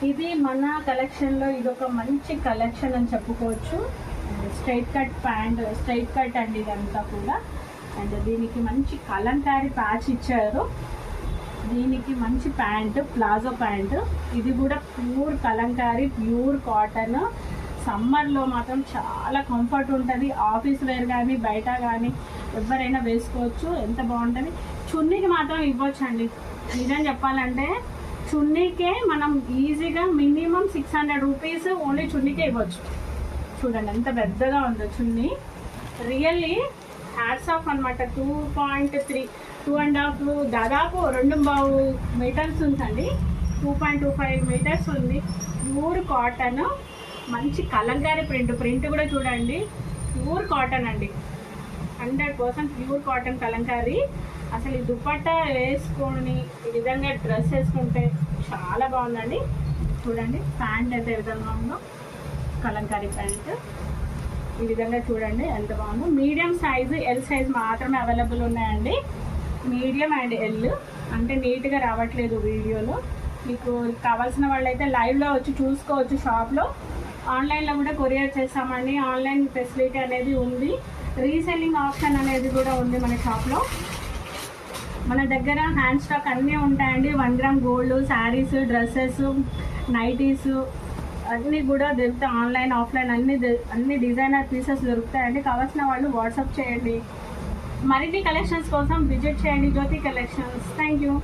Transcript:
ఇది మన కలెక్షన్లో ఇది ఒక మంచి కలెక్షన్ అని చెప్పుకోవచ్చు. Straight cut pant, straight cut అండి ఇదంతా కూడా. అండ్ దీనికి మంచి కలంకారీ ప్యాచ్ ఇచ్చారు. దీనికి మంచి ప్యాంట్, ప్లాజో ప్యాంట్. ఇది కూడా ప్యూర్ కలంకారీ, ప్యూర్ కాటన్. సమ్మర్లో మాత్రం చాలా కంఫర్ట్ ఉంటుంది. ఆఫీస్ వేర్ కానీ బయట కానీ ఎవరైనా వేసుకోవచ్చు. ఎంత బాగుంటుంది. చున్నీకి మాత్రం ఇవ్వచ్చు అండి. నిజం చెప్పాలంటే చున్నీకే మనం ఈజీగా మినిమం 600 రూపీస్ ఓన్లీ చున్నీకే ఇవ్వచ్చు. చూడండి ఎంత పెద్దగా ఉందో చున్నీ. రియల్లీ హ్యాట్స్ ఆఫ్ అనమాట. 2.3, 2.5 దాదాపు 2.5 మీటర్స్ ఉందండి. 2.25 మీటర్స్ ఉంది. ప్యూర్ కాటన్, మంచి కలంకారీ ప్రింట్ కూడా చూడండి. ప్యూర్ కాటన్ అండి, 100% ప్యూర్ కాటన్ కలంకారీ. అసలు ఈ దుపట్టా వేసుకొని ఈ విధంగా డ్రెస్ వేసుకుంటే చాలా బాగుందండి. చూడండి ప్యాంట్ అయితే విధంగా ఉందో, కలంకారీ ప్యాంట్ ఈ విధంగా చూడండి ఎంత బాగుందో. మీడియం సైజు, ఎల్ సైజ్ మాత్రమే అవైలబుల్ ఉన్నాయండి. మీడియం అండ్ ఎల్ అంటే నీట్గా రావట్లేదు వీడియోలో. మీకు కావాల్సిన వాళ్ళైతే లైవ్లో వచ్చి చూసుకోవచ్చు షాప్లో. ఆన్లైన్లో కూడా కొరియర్ చేస్తామండి. ఆన్లైన్ ఫెసిలిటీ అనేది ఉంది. రీసెల్లింగ్ ఆప్షన్ అనేది కూడా ఉంది మన షాప్లో. మన దగ్గర హ్యాండ్ స్టాక్ అన్నీ ఉంటాయండి. 1 gram gold, saris, dresses, nighties అన్నీ కూడా దొరుకుతాయి. ఆన్లైన్, ఆఫ్లైన్ అన్ని డిజైనర్ పీసెస్ దొరుకుతాయండి. కావాల్సిన వాళ్ళు వాట్సాప్ చేయండి. మరిన్ని కలెక్షన్స్ కోసం విజిట్ చేయండి జ్యోతి కలెక్షన్స్. Thank you.